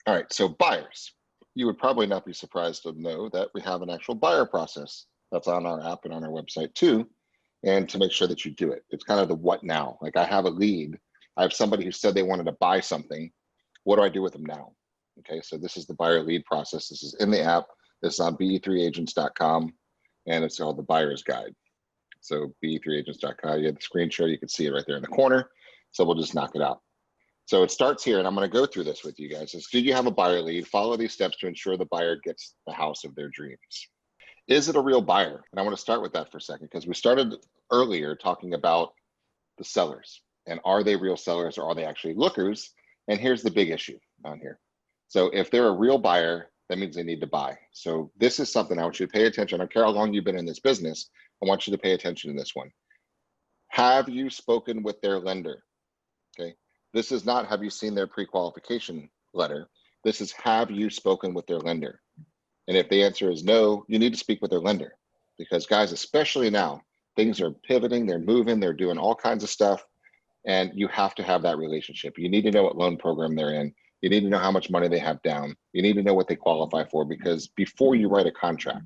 All right, so buyers. You would probably not be surprised to know that we have an actual buyer process that's on our app and on our website too, and to make sure that you do it. It's kind of the what now. Like I have a lead. I have somebody who said they wanted to buy something. What do I do with them now? Okay, so this is the buyer lead process. This is in the app. This is on be3agents.com, and it's called the buyer's guide. So be3agents.com, you have the screen share, you can see it right there in the corner. So we'll just knock it out. So it starts here, and I'm going to go through this with you guys. Is, do you have a buyer lead? Follow these steps to ensure the buyer gets the house of their dreams. Is it a real buyer? And I want to start with that for a second, because we started earlier talking about the sellers. And are they real sellers, or are they actually lookers? And here's the big issue on here. So if they're a real buyer, that means they need to buy. So this is something I want you to pay attention. I don't care how long you've been in this business. I want you to pay attention to this one. Have you spoken with their lender? Okay. This is not, have you seen their pre-qualification letter? This is, have you spoken with their lender? And if the answer is no, you need to speak with their lender, because guys, especially now, things are pivoting, they're moving, they're doing all kinds of stuff, and you have to have that relationship. You need to know what loan program they're in. You need to know how much money they have down. You need to know what they qualify for, because before you write a contract,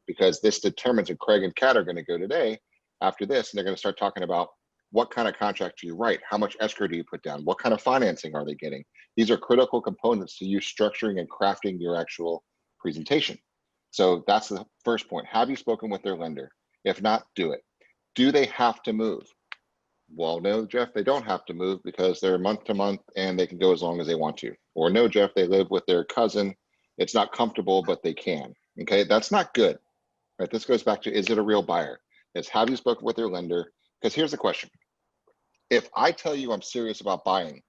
because this determines, and Craig and Kat are going to go today after this, and they're going to start talking about what kind of contract do you write? How much escrow do you put down? What kind of financing are they getting? These are critical components to you structuring and crafting your actual presentation. So that's the first point. Have you spoken with their lender? If not, do it. Do they have to move? Well, no, Jeff, they don't have to move, because they're month to month and they can go as long as they want to. Or no, Jeff, they live with their cousin. It's not comfortable, but they can. Okay, that's not good. Right? This goes back to, is it a real buyer? It's, have you spoken with their lender? Because here's the question. If I tell you I'm serious about buying,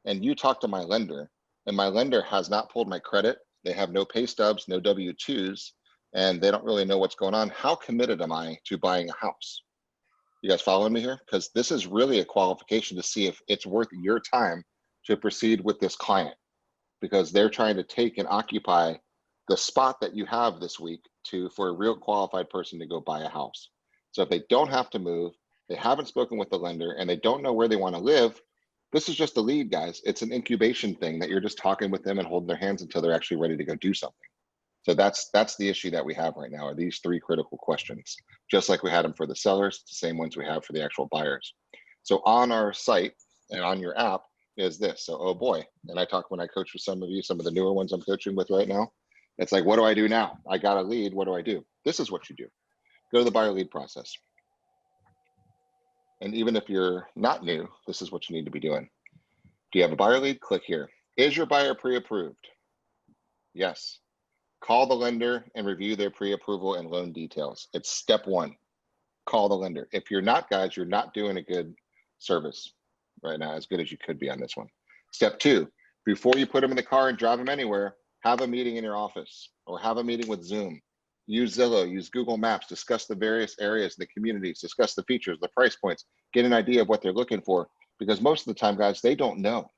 and you talk to my lender, and my lender has not pulled my credit, they have no pay stubs, no W-2s, and they don't really know what's going on, how committed am I to buying a house? You guys following me here? Because this is really a qualification to see if it's worth your time to proceed with this client, because they're trying to take and occupy the spot that you have this week for a real qualified person to go buy a house. So if they don't have to move, they haven't spoken with the lender, and they don't know where they want to live, this is just a lead, guys. It's an incubation thing that you're just talking with them and holding their hands until they're actually ready to go do something. So that's the issue that we have right now, are these three critical questions. Just like we had them for the sellers, the same ones we have for the actual buyers. So on our site and on your app is this. So, oh boy, and I talk when I coach with some of you, some of the newer ones I'm coaching with right now, it's like, what do I do now? I got a lead, what do I do? This is what you do. Go to the buyer lead process. And even if you're not new, this is what you need to be doing. Do you have a buyer lead? Click here. Is your buyer pre-approved? Yes. Call the lender and review their pre-approval and loan details. It's step one. Call the lender. If you're not, guys, you're not doing a good service right now, as good as you could be on this one. Step two, before you put them in the car and drive them anywhere, have a meeting in your office or have a meeting with Zoom. Use Zillow, use Google Maps, discuss the various areas in the communities, discuss the features, the price points, get an idea of what they're looking for. Because most of the time, guys, they don't know.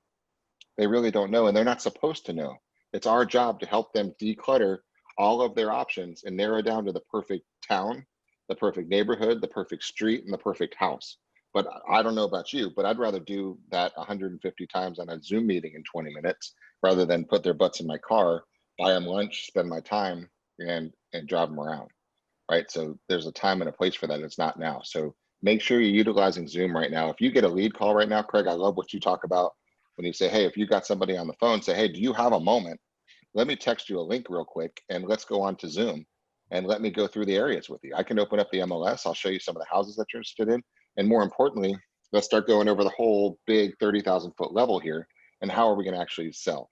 They really don't know, and they're not supposed to know. It's our job to help them declutter all of their options and narrow down to the perfect town, the perfect neighborhood, the perfect street, and the perfect house. But I don't know about you, but I'd rather do that 150 times on a Zoom meeting in 20 minutes rather than put their butts in my car, buy them lunch, spend my time, and drive them around, right? So there's a time and a place for that. It's not now. So make sure you're utilizing Zoom right now. If you get a lead call right now, Craig, I love what you talk about when you say, hey, if you got somebody on the phone, say, hey, do you have a moment? Let me text you a link real quick and let's go on to Zoom and let me go through the areas with you. I can open up the MLS. I'll show you some of the houses that you're interested in. And more importantly, let's start going over the whole big 30,000 foot level here. And how are we going to actually sell?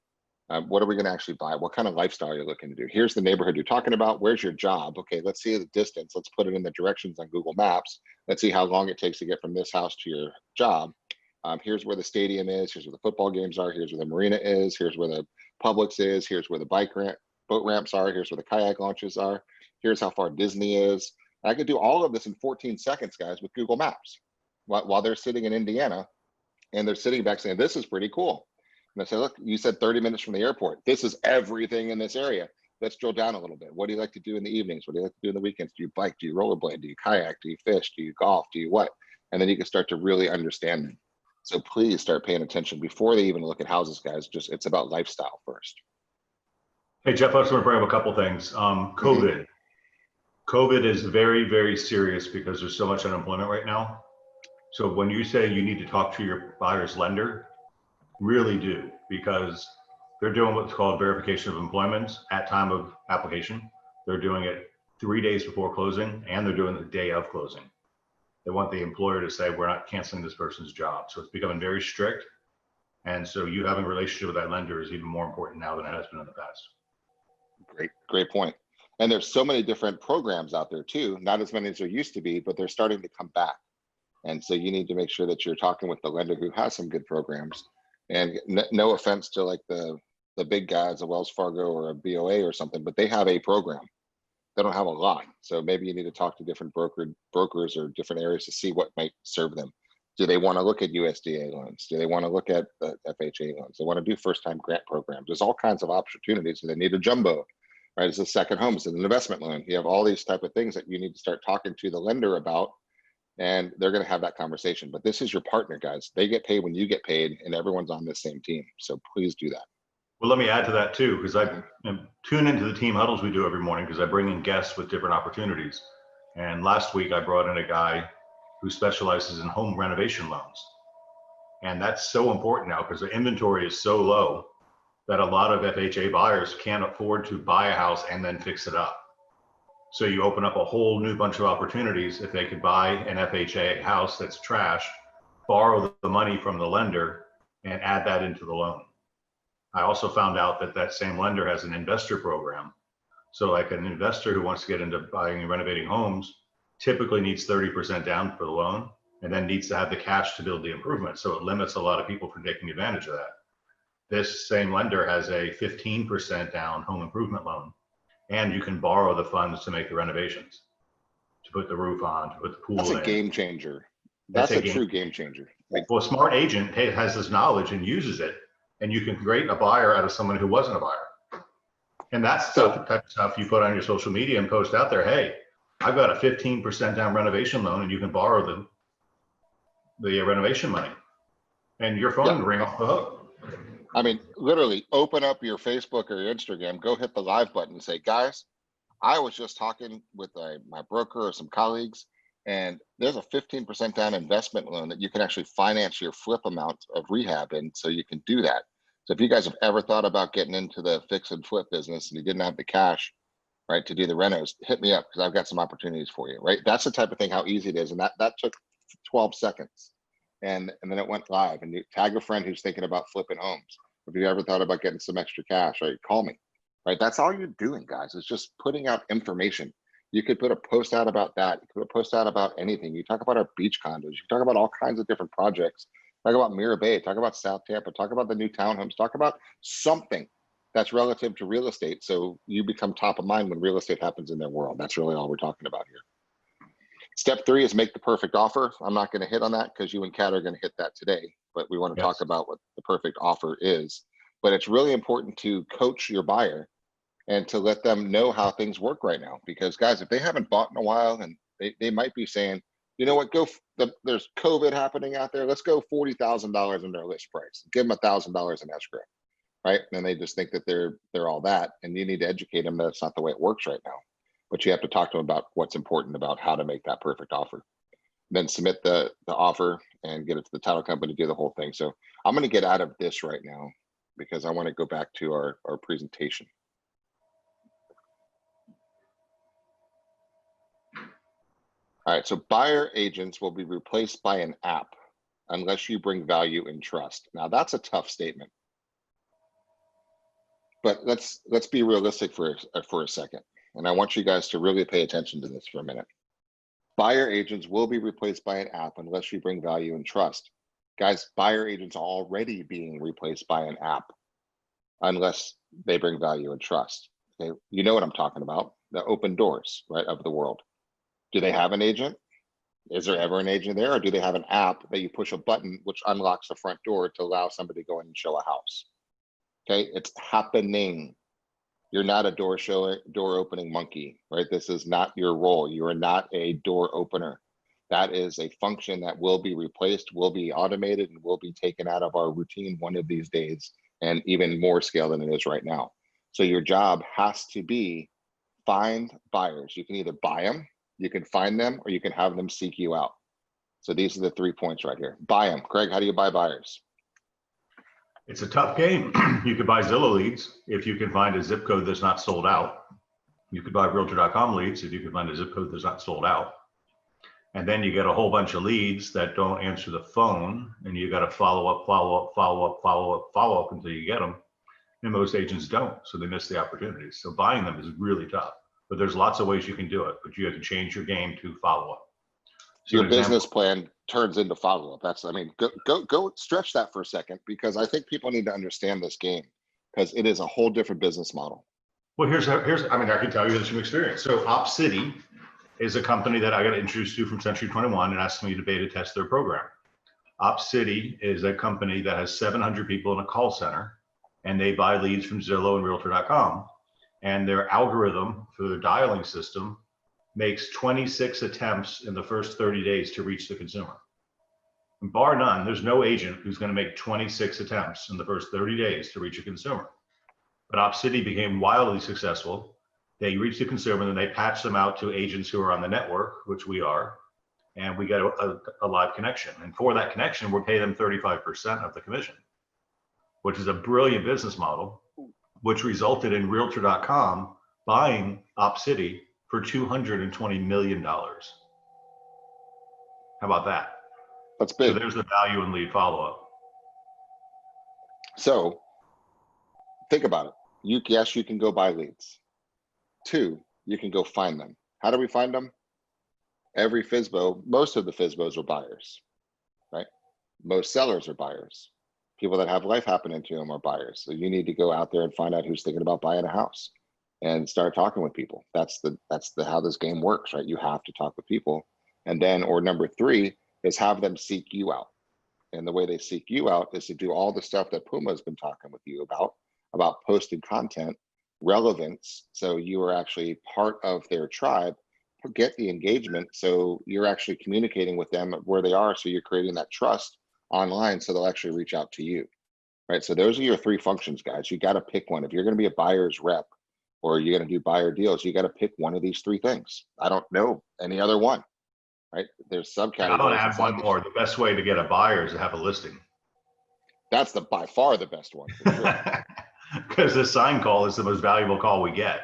What are we going to actually buy? What kind of lifestyle you're looking to do? Here's the neighborhood you're talking about. Where's your job? Okay, let's see the distance. Let's put it in the directions on Google Maps. Let's see how long it takes to get from this house to your job. Here's where the stadium is. Here's where the football games are. Here's where the marina is. Here's where the Publix is. Here's where the boat ramps are. Here's where the kayak launches are. Here's how far Disney is. I could do all of this in 14 seconds, guys, with Google Maps while they're sitting in Indiana and they're sitting back saying, this is pretty cool. And I say, look, you said 30 minutes from the airport. This is everything in this area. Let's drill down a little bit. What do you like to do in the evenings? What do you like to do in the weekends? Do you bike? Do you rollerblade? Do you kayak? Do you fish? Do you golf? Do you what? And then you can start to really understand them. So please start paying attention before they even look at houses, guys. Just, it's about lifestyle first. Hey, Jeff, I just want to bring up a couple things. COVID. COVID is very, very serious because there's so much unemployment right now. So when you say you need to talk to your buyer's lender, really do, because they're doing what's called verification of employment at time of application. They're doing it 3 days before closing, and they're doing it the day of closing. They want the employer to say, we're not canceling this person's job. So it's becoming very strict. And so you having a relationship with that lender is even more important now than it has been in the past. Great point. And there's so many different programs out there too, not as many as there used to be, but they're starting to come back. And so you need to make sure that you're talking with the lender who has some good programs. And no offense to like the big guys, a Wells Fargo or a BOA or something, but they have a program. They don't have a lot. So maybe you need to talk to different brokers or different areas to see what might serve them. Do they want to look at USDA loans? Do they want to look at the FHA loans? They want to do first-time grant programs. There's all kinds of opportunities. They need a jumbo, right? It's a second home, it's an investment loan. You have all these type of things that you need to start talking to the lender about, and they're going to have that conversation. But this is your partner, guys. They get paid when you get paid, and everyone's on the same team. So please do that. Well, let me add to that too, because I tune into the team huddles we do every morning because I bring in guests with different opportunities. And last week I brought in a guy who specializes in home renovation loans. And that's so important now because the inventory is so low that a lot of FHA buyers can't afford to buy a house and then fix it up. So you open up a whole new bunch of opportunities if they could buy an FHA house that's trashed, borrow the money from the lender, and add that into the loan. I also found out that that same lender has an investor program. So like an investor who wants to get into buying and renovating homes typically needs 30% down for the loan and then needs to have the cash to build the improvement. So it limits a lot of people from taking advantage of that. This same lender has a 15% down home improvement loan, and you can borrow the funds to make the renovations, to put the roof on, to put the pool in. That's a game changer. That's a true game changer. Well, a smart agent has this knowledge and uses it, and you can create a buyer out of someone who wasn't a buyer. And that's the type of stuff you put on your social media and post out there. Hey, I've got a 15% down renovation loan, and you can borrow the renovation money, and your phone will ring off the hook. I mean, literally open up your Facebook or your Instagram, go hit the live button and say, guys, I was just talking with my broker or some colleagues, and there's a 15% down investment loan that you can actually finance your flip amount of rehab in, so you can do that. So if you guys have ever thought about getting into the fix and flip business and you didn't have the cash, right, to do the renos, hit me up because I've got some opportunities for you, right? That's the type of thing, how easy it is. And that took 12 seconds. And then it went live, and you tag a friend who's thinking about flipping homes. If you ever thought about getting some extra cash, right, call me, right? That's all you're doing, guys. It's just putting out information. You could put a post out about that. You could put a post out about anything. You talk about our beach condos. You talk about all kinds of different projects. Talk about Mirror Bay. Talk about South Tampa. Talk about the new townhomes. Talk about something that's relative to real estate, so you become top of mind when real estate happens in their world. That's really all we're talking about here. Step 3 is make the perfect offer. I'm not going to hit on that because you and Kat are going to hit that today, but we want to talk about what the perfect offer is. But it's really important to coach your buyer and to let them know how things work right now. Because guys, if they haven't bought in a while, and they might be saying, you know what, there's COVID happening out there, let's go $40,000 in their list price. Give them $1,000 in escrow, right? And they just think that they're all that. And you need to educate them that it's not the way it works right now. But you have to talk to them about what's important about how to make that perfect offer. Then submit the offer and get it to the title company, do the whole thing. So I'm going to get out of this right now because I want to go back to our presentation. All right, so buyer agents will be replaced by an app unless you bring value and trust. Now that's a tough statement, but let's be realistic for a second. And I want you guys to really pay attention to this for a minute. Buyer agents will be replaced by an app unless you bring value and trust. Guys, buyer agents are already being replaced by an app unless they bring value and trust. Okay, you know what I'm talking about, the open doors, right, of the world. Do they have an agent? Is there ever an agent there? Or do they have an app that you push a button which unlocks the front door to allow somebody to go in and show a house? Okay, it's happening. You're not a door opening monkey, right? This is not your role. You are not a door opener. That is a function that will be replaced, will be automated, and will be taken out of our routine one of these days, and even more scale than it is right now. So your job has to be find buyers. You can either buy them, you can find them, or you can have them seek you out. So these are the 3 points right here. Buy them. Craig, how do you buy buyers? It's a tough game. You could buy Zillow leads if you can find a zip code that's not sold out. You could buy Realtor.com leads if you can find a zip code that's not sold out. And then you get a whole bunch of leads that don't answer the phone, and you got to follow up until you get them. And most agents don't, so they miss the opportunities. So buying them is really tough, but there's lots of ways you can do it, but you have to change your game to follow up. So your business plan turns into follow up. That's, I mean, go stretch that for a second, because I think people need to understand this game, because it is a whole different business model. Well, here's, I mean, I can tell you this from experience. So OpCity is a company that I got introduced to from C21 and asked me to beta test their program. OpCity is a company that has 700 people in a call center, and they buy leads from Zillow and Realtor.com. And their algorithm for their dialing system makes 26 attempts in the first 30 days to reach the consumer. And bar none, there's no agent who's going to make 26 attempts in the first 30 days to reach a consumer. But OpCity became wildly successful. They reach the consumer, and then they patch them out to agents who are on the network, which we are, and we get a live connection. And for that connection, we'll pay them 35% of the commission, which is a brilliant business model, which resulted in Realtor.com buying OpCity for $220 million. How about that? That's big. So there's the value in lead follow-up. So think about it. Yes, you can go buy leads. 2, you can go find them. How do we find them? Every FSBO, most of the FSBOs are buyers, right? Most sellers are buyers. People that have life happening to them are buyers. So you need to go out there and find out who's thinking about buying a house and start talking with people. That's how this game works, right? You have to talk with people. And then, or number 3 is have them seek you out. And the way they seek you out is to do all the stuff that Puma has been talking with you about posted content, relevance. So you are actually part of their tribe, get the engagement. So you're actually communicating with them where they are. So you're creating that trust online, so they'll actually reach out to you, right? So those are your 3 functions, guys. You got to pick one. If you're going to be a buyer's rep, or you're going to do buyer deals, you got to pick one of these 3 things. I don't know any other one, right? There's subcategories. I'm going to add one more. The best way to get a buyer is to have a listing. That's by far the best one, for sure. Because the sign call is the most valuable call we get.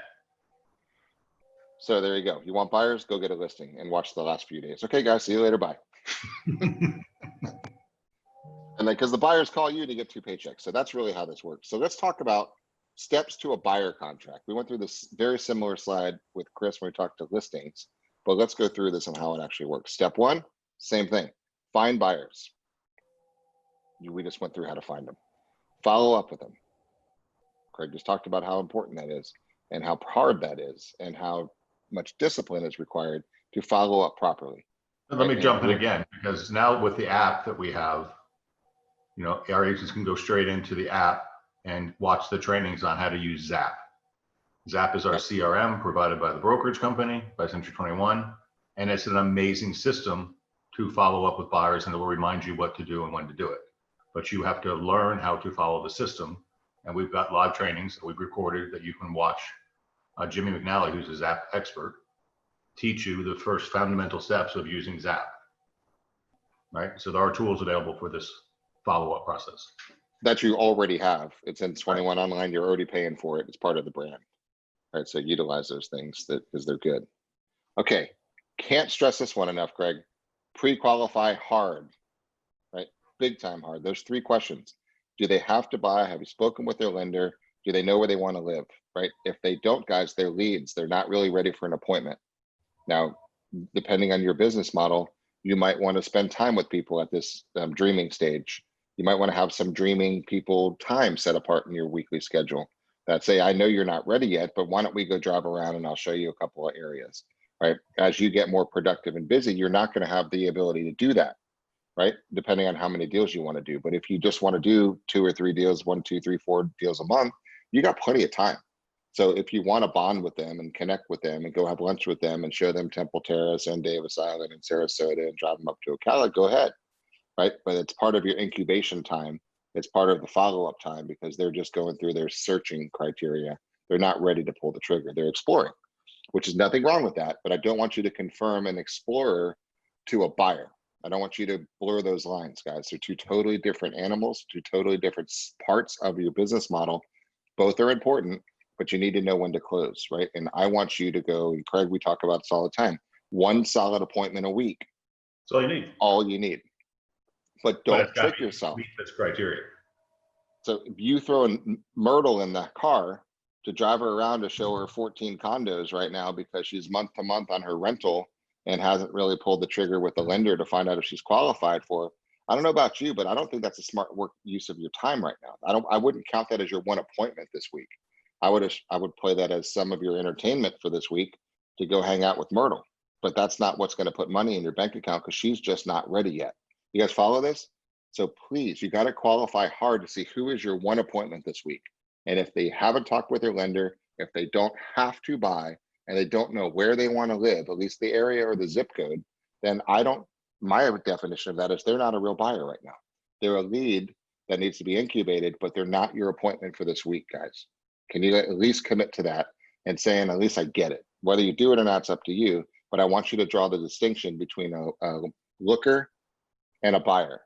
So there you go. You want buyers? Go get a listing and watch the last few days. Okay, guys, see you later. Bye. And then, because the buyers call you to get 2 paychecks. So that's really how this works. So let's talk about steps to a buyer contract. We went through this very similar slide with Chris when we talked to listings, but let's go through this and how it actually works. Step 1, same thing. Find buyers. We just went through how to find them. Follow up with them. Craig just talked about how important that is and how hard that is and how much discipline is required to follow up properly. Let me jump in again, because now with the app that we have, you know, our agents can go straight into the app and watch the trainings on how to use Zap. Zap is our CRM provided by the brokerage company, by C21, and it's an amazing system to follow up with buyers, and it will remind you what to do and when to do it. But you have to learn how to follow the system. And we've got live trainings that we've recorded that you can watch. Jimmy McNally, who's a Zap expert, teach you the first fundamental steps of using Zap, right? So there are tools available for this follow-up process. That you already have. It's in 21 online. You're already paying for it. It's part of the brand, right? So utilize those things because they're good. Okay, can't stress this one enough, Craig. Pre-qualify hard, right? Big time hard. There's 3 questions. Do they have to buy? Have you spoken with their lender? Do they know where they want to live, right? If they don't, guys, they're leads. They're not really ready for an appointment. Now, depending on your business model, you might want to spend time with people at this dreaming stage. You might want to have some dreaming people time set apart in your weekly schedule that say, I know you're not ready yet, but why don't we go drive around and I'll show you a couple of areas, right? As you get more productive and busy, you're not going to have the ability to do that, right? Depending on how many deals you want to do. But if you just want to do 2 or 3 deals, 1, 2, 3, 4 deals a month, you got plenty of time. So if you want to bond with them and connect with them and go have lunch with them and show them Temple Terrace and Davis Island and Sarasota and drive them up to Ocala, go ahead, right? But it's part of your incubation time. It's part of the follow-up time because they're just going through their searching criteria. They're not ready to pull the trigger. They're exploring, which is nothing wrong with that. But I don't want you to confirm an explorer to a buyer. I don't want you to blur those lines, guys. They're two totally different animals, two totally different parts of your business model. Both are important, but you need to know when to close, right? And I want you to go, and Craig, we talk about this all the time, one solid appointment a week. That's all you need. All you need. But don't trick yourself. Meet this criteria. So if you throw Myrtle in the car to drive her around to show her 14 condos right now because she's month to month on her rental and hasn't really pulled the trigger with the lender to find out if she's qualified for, I don't know about you, but I don't think that's a smart use of your time right now. I wouldn't count that as your one appointment this week. I would play that as some of your entertainment for this week to go hang out with Myrtle. But that's not what's going to put money in your bank account because she's just not ready yet. You guys follow this? So please, you got to qualify hard to see who is your one appointment this week. And if they haven't talked with their lender, if they don't have to buy, and they don't know where they want to live, at least the area or the zip code, then my definition of that is they're not a real buyer right now. They're a lead that needs to be incubated, but they're not your appointment for this week, guys. Can you at least commit to that and saying, at least I get it. Whether you do it or not, it's up to you, but I want you to draw the distinction between a looker and a buyer.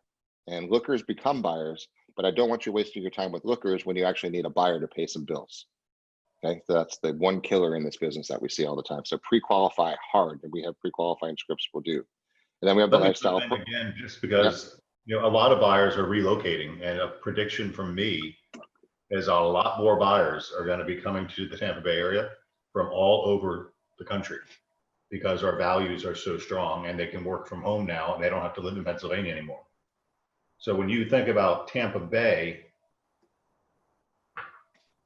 And lookers become buyers, but I don't want you wasting your time with lookers when you actually need a buyer to pay some bills. Okay, so that's the one killer in this business that we see all the time. So pre-qualify hard, and we have pre-qualifying scripts we'll do. And then we have the lifestyle. Again, just because a lot of buyers are relocating, and a prediction from me is a lot more buyers are going to be coming to the Tampa Bay area from all over the country because our values are so strong and they can work from home now and they don't have to live in Pennsylvania anymore. So when you think about Tampa Bay,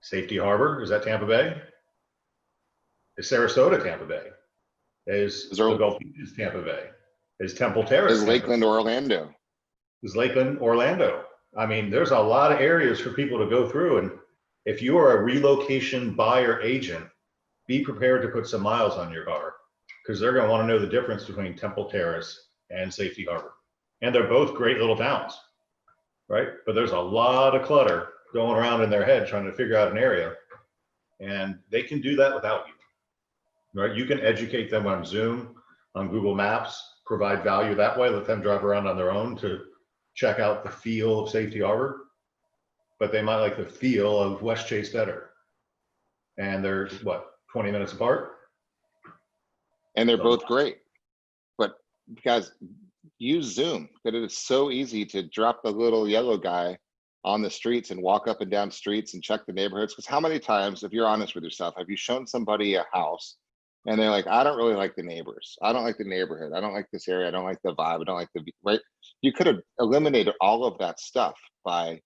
Safety Harbor, is that Tampa Bay? Is Sarasota Tampa Bay? Is the Gulf Beaches Tampa Bay? Is Temple Terrace? Is Lakeland Orlando? Is Lakeland Orlando? I mean, there's a lot of areas for people to go through. And if you are a relocation buyer agent, be prepared to put some miles on your car because they're going to want to know the difference between Temple Terrace and Safety Harbor. And they're both great little towns, right? But there's a lot of clutter going around in their head trying to figure out an area. And they can do that without you, right? You can educate them on Zoom, on Google Maps, provide value that way, let them drive around on their own to check out the feel of Safety Harbor, but they might like the feel of West Chase better. And they're what, 20 minutes apart? And they're both great. But guys, use Zoom, because it is so easy to drop the little yellow guy on the streets and walk up and down streets and check the neighborhoods. Because how many times, if you're honest with yourself, have you shown somebody a house and they're like, I don't really like the neighbors. I don't like the neighborhood. I don't like this area. I don't like the vibe. I don't like the, right? You could have eliminated all of that stuff by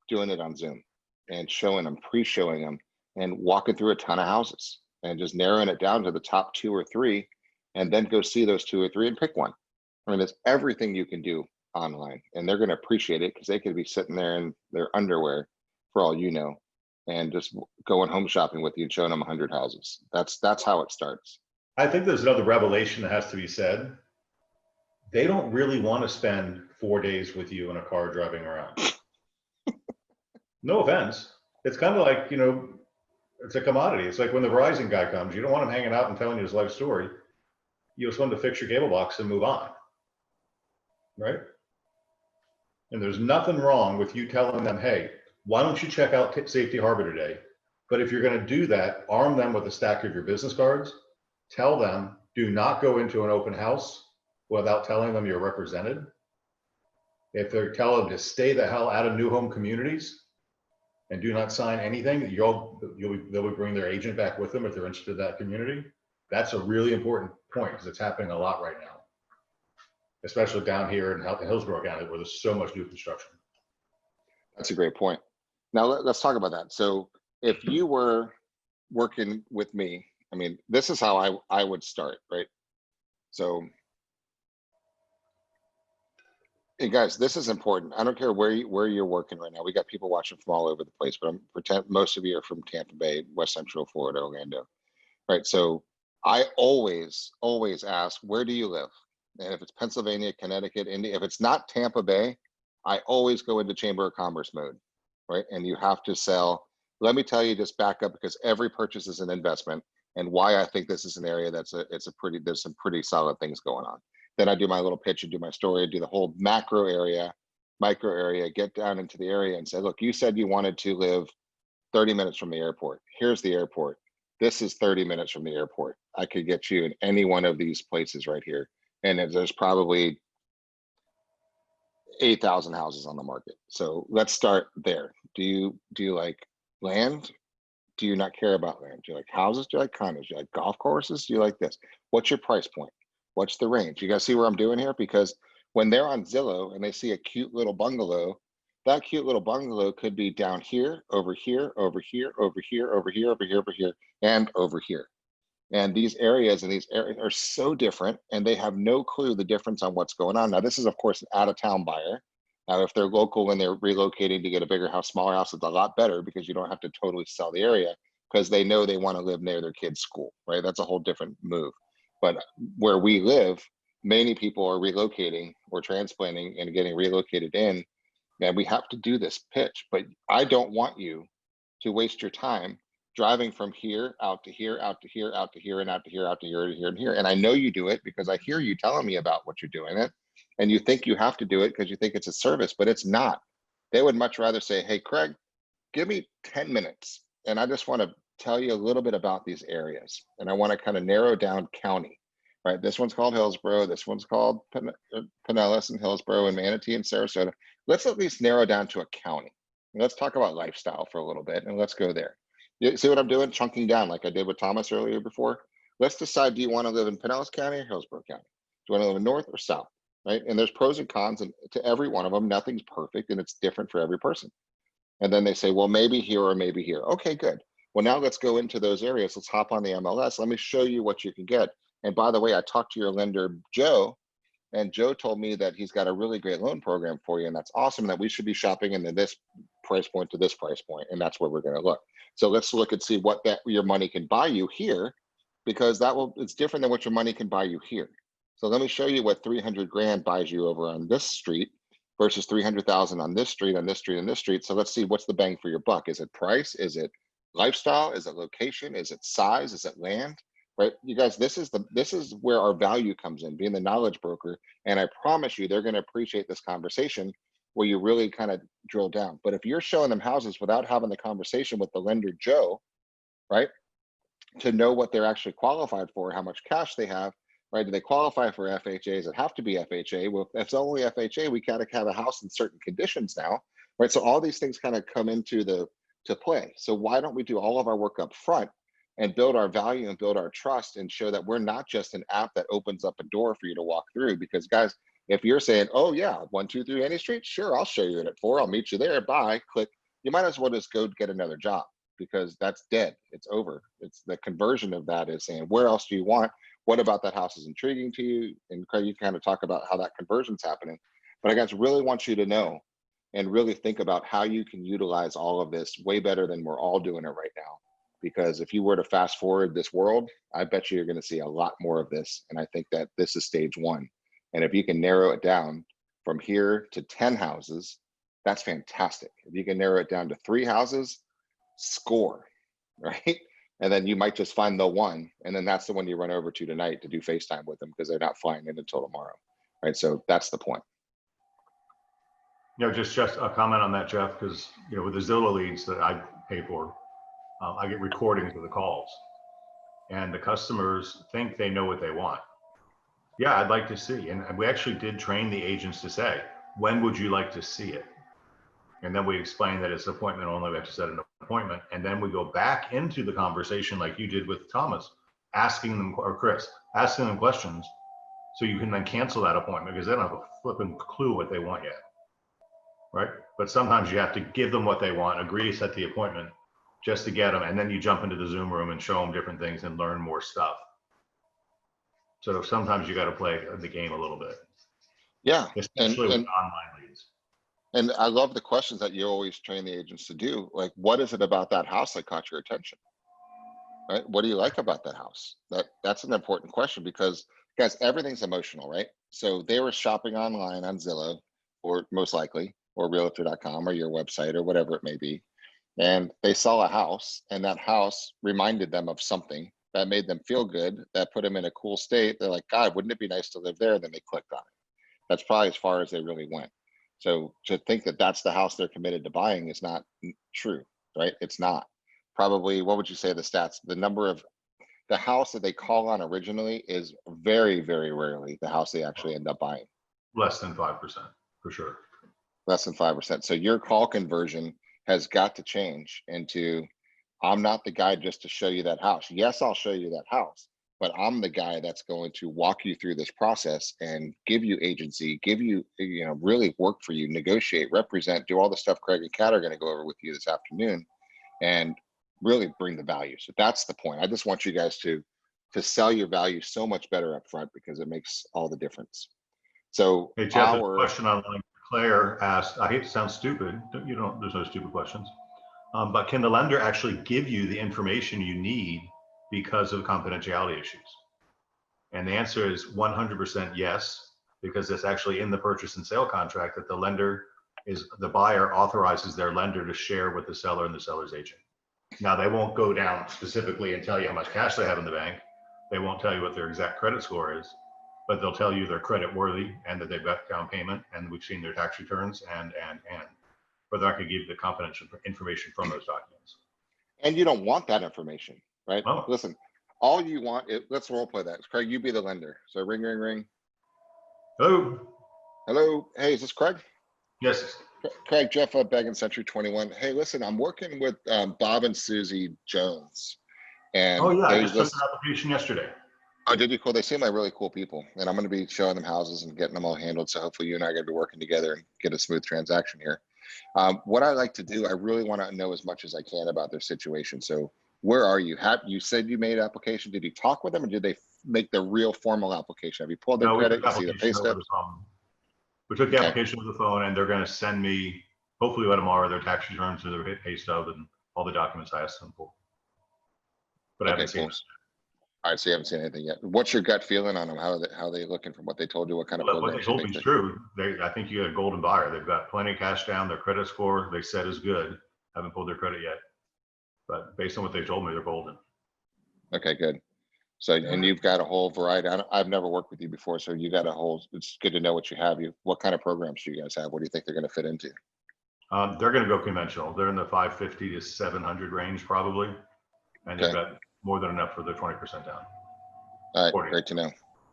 doing it on Zoom and showing them, pre-showing them and walking through a ton of houses and just narrowing it down to the top 2 or 3 and then go see those 2 or 3 and pick one. I mean, there's everything you can do online and they're going to appreciate it because they could be sitting there in their underwear for all you know and just going home shopping with you and showing them 100 houses. That's how it starts. I think there's another revelation that has to be said. They don't really want to spend 4 days with you in a car driving around. No offense. It's kind of like, it's a commodity. It's like when the Verizon guy comes, you don't want him hanging out and telling you his life story. You just want him to fix your cable box and move on, right? And there's nothing wrong with you telling them, hey, why don't you check out Safety Harbor today? But if you're going to do that, arm them with a stack of your business cards. Tell them, do not go into an open house without telling them you're represented. If they're telling them to stay the hell out of new home communities and do not sign anything, they'll bring their agent back with them if they're interested in that community. That's a really important point because it's happening a lot right now, especially down here in Hillsborough County where there's so much new construction. That's a great point. Now let's talk about that. So if you were working with me, I mean, this is how I would start, right? So Hey guys, this is important. I don't care where you're working right now. We got people watching from all over the place, but I'm pretend most of you are from Tampa Bay, West Central Florida, Orlando, right? So I always ask, where do you live? And if it's Pennsylvania, Connecticut, India, if it's not Tampa Bay, I always go into Chamber of Commerce mode, right? And you have to sell. Let me tell you, just back up, because every purchase is an investment, and why I think this is an area there's some pretty solid things going on. Then I do my little pitch and do my story, do the whole macro area, micro area, get down into the area and say, look, you said you wanted to live 30 minutes from the airport. Here's the airport. This is 30 minutes from the airport. I could get you in any one of these places right here. And there's probably 8,000 houses on the market. So let's start there. Do you like land? Do you not care about land? Do you like houses? Do you like condos? Do you like golf courses? Do you like this? What's your price point? What's the range? You guys see what I'm doing here? Because when they're on Zillow and they see a cute little bungalow, that cute little bungalow could be down here, over here, over here, over here, over here, over here, over here, and over here. And these areas are so different, and they have no clue the difference on what's going on. Now, this is, of course, an out-of-town buyer. Now, if they're local and they're relocating to get a bigger house, smaller house, it's a lot better because you don't have to totally sell the area because they know they want to live near their kid's school, right? That's a whole different move. But where we live, many people are relocating or transplanting and getting relocated in, and we have to do this pitch. But I don't want you to waste your time driving from here out to here, out to here, out to here, and out to here, out to here, to here, and here. And I know you do it because I hear you telling me about what you're doing it, and you think you have to do it because you think it's a service, but it's not. They would much rather say, hey, Craig, give me 10 minutes. And I just want to tell you a little bit about these areas. And I want to kind of narrow down county, right? This one's called Hillsborough. This one's called Pinellas and Hillsborough and Manatee and Sarasota. Let's at least narrow down to a county. And let's talk about lifestyle for a little bit, and let's go there. You see what I'm doing? Chunking down like I did with Thomas earlier before. Let's decide, do you want to live in Pinellas County or Hillsborough County? Do you want to live in north or south, right? And there's pros and cons, and to every one of them, nothing's perfect, and it's different for every person. And then they say, well, maybe here or maybe here. Okay, good. Well, now let's go into those areas. Let's hop on the MLS. Let me show you what you can get. And by the way, I talked to your lender, Joe, and Joe told me that he's got a really great loan program for you. And that's awesome, that we should be shopping in this price point to this price point. And that's where we're going to look. So let's look and see what your money can buy you here, because it's different than what your money can buy you here. So let me show you what 300 grand buys you over on this street versus 300,000 on this street, on this street, on this street. So let's see, what's the bang for your buck? Is it price? Is it lifestyle? Is it location? Is it size? Is it land? Right, you guys, this is where our value comes in, being the knowledge broker. And I promise you, they're going to appreciate this conversation where you really kind of drill down. But if you're showing them houses without having the conversation with the lender, Joe, right, to know what they're actually qualified for, how much cash they have, right? Do they qualify for FHA? Does it have to be FHA? Well, if it's only FHA, we gotta have a house in certain conditions now, right? So all these things kind of come into play. So why don't we do all of our work up front and build our value and build our trust and show that we're not just an app that opens up a door for you to walk through? Because guys, if you're saying, oh yeah, 123 Any Street, sure, I'll show you it at 4, I'll meet you there, bye, click, you might as well just go get another job, because that's dead, it's over. It's the conversion of that is saying, where else do you want? What about that house is intriguing to you? And Craig, you kind of talk about how that conversion's happening. But I guys really want you to know and really think about how you can utilize all of this way better than we're all doing it right now. Because if you were to fast forward this world, I bet you're going to see a lot more of this. And I think that this is stage 1. And if you can narrow it down from here to 10 houses, that's fantastic. If you can narrow it down to 3 houses, score, right? And then you might just find the one, and then that's the one you run over to tonight to do FaceTime with them, because they're not flying in until tomorrow, right? So that's the point. You know, just a comment on that, Jeff, because, you know, with the Zillow leads that I pay for, I get recordings of the calls, and the customers think they know what they want. Yeah, I'd like to see. And we actually did train the agents to say, when would you like to see it? And then we explain that it's appointment only, we have to set an appointment. And then we go back into the conversation like you did with Thomas, asking them, or Chris, asking them questions, so you can then cancel that appointment because they don't have a flipping clue what they want yet, right? But sometimes you have to give them what they want, agree to set the appointment just to get them. And then you jump into the Zoom room and show them different things and learn more stuff. So sometimes you got to play the game a little bit. Yeah. especially with online leads. And I love the questions that you always train the agents to do. Like, what is it about that house that caught your attention? Right? What do you like about that house? That's an important question, because guys, everything's emotional, right? So they were shopping online on Zillow, or most likely, or realtor.com, or your website, or whatever it may be. And they saw a house, and that house reminded them of something that made them feel good, that put them in a cool state. They're like, God, wouldn't it be nice to live there? And then they clicked on it. That's probably as far as they really went. So to think that that's the house they're committed to buying is not true, right? It's not. Probably, what would you say the stats? The number of the house that they call on originally is very, very rarely the house they actually end up buying. Less than 5%, for sure. Less than 5%. So your call conversion has got to change into, I'm not the guy just to show you that house. Yes, I'll show you that house, but I'm the guy that's going to walk you through this process and give you agency, give you, really work for you, negotiate, represent, do all the stuff Craig and Kat are going to go over with you this afternoon, and really bring the value. So that's the point. I just want you guys to sell your value so much better up front, because it makes all the difference. So Hey, Jeff, there's a question online. Claire asked, I hate to sound stupid. There's no stupid questions. But can the lender actually give you the information you need because of confidentiality issues? And the answer is 100% yes, because it's actually in the purchase and sale contract that the buyer authorizes their lender to share with the seller and the seller's agent. Now, they won't go down specifically and tell you how much cash they have in the bank. They won't tell you what their exact credit score is, but they'll tell you they're credit worthy and that they've got down payment and we've seen their tax returns and. But they're not going to give you the confidential information from those documents. And you don't want that information, right? Oh. Listen, all you want is, let's role play that. Craig, you be the lender. So ring, ring, ring. Hello. Hello. Hey, is this Craig? Yes. Craig, Jeff Beggins, C21. Hey, listen, I'm working with Bob and Susie Jones. And oh yeah, I just took an application yesterday. Oh, did you? Cool. They seem like really cool people, and I'm going to be showing them houses and getting them all handled. So hopefully you and I are going to be working together and get a smooth transaction here. What I like to do, I really want to know as much as I can about their situation. So where are you? You said you made an application. Did you talk with them, or did they make the real formal application? Have you pulled their credit? You see the pay stub? We took the application over the phone, and they're going to send me, hopefully by tomorrow, their tax returns and their pay stub and all the documents I asked them for. But I haven't seen it. All right, so you haven't seen anything yet. What's your gut feeling on them? How are they looking from what they told you? What kind of programs? What they told me is true. I think you got a golden buyer. They've got plenty of cash down. Their credit score, they said, is good. Haven't pulled their credit yet, but based on what they told me, they're golden. Okay, good. So, and you've got a whole variety. I've never worked with you before, so you got a whole. It's good to know what you have. What kind of programs do you guys have? What do you think they're going to fit into? They're going to go conventional. They're in the 550 to 700 range probably, and they've got more than enough for the 20% down. All right, 40. Great to know.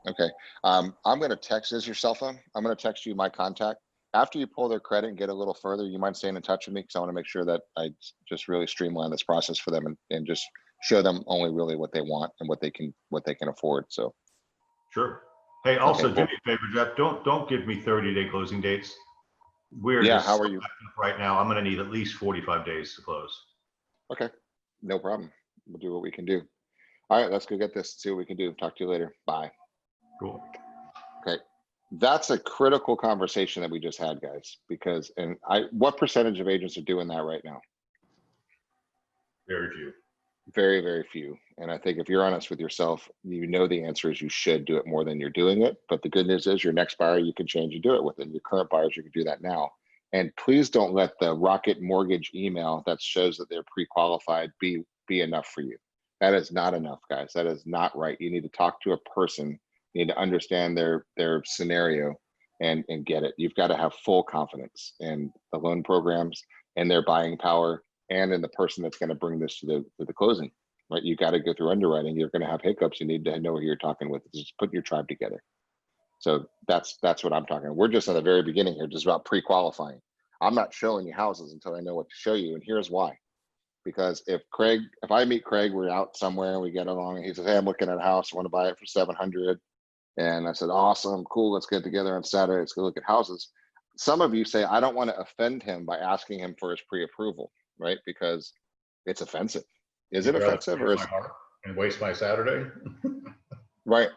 Okay, I'm going to text. Is your cell phone? I'm going to text you my contact. After you pull their credit and get a little further, you mind staying in touch with me, because I want to make sure that I just really streamline this process for them and just show them only really what they want and what they can afford. So sure. Hey, also do me a favor, Jeff. Don't give me 30-day closing dates. We're just how are you right now? I'm going to need at least 45 days to close. Okay, no problem. We'll do what we can do. All right, let's go get this, see what we can do. Talk to you later. Bye. Cool. Okay, that's a critical conversation that we just had, guys, because what percentage of agents are doing that right now? Very few. Very, very few. And I think if you're honest with yourself, the answer is you should do it more than you're doing it. But the good news is your next buyer, you can change and do it with, and your current buyers, you can do that now. And please don't let the Rocket Mortgage email that shows that they're pre-qualified be enough for you. That is not enough, guys. That is not right. You need to talk to a person. You need to understand their scenario and get it. You've got to have full confidence in the loan programs and their buying power, and in the person that's going to bring this to the closing, right? You got to go through underwriting. You're going to have hiccups. You need to know who you're talking with. Just put your tribe together. So that's what I'm talking about. We're just at the very beginning here, just about pre-qualifying. I'm not showing you houses until I know what to show you, and here's why. Because if I meet Craig, we're out somewhere and we get along, and he says, hey, I'm looking at a house, I want to buy it for 700. And I said, awesome, cool, let's get together on Saturday, let's go look at houses. Some of you say, I don't want to offend him by asking him for his pre-approval, right? Because it's offensive. Is it offensive, or is my heart and waste my Saturday? Right.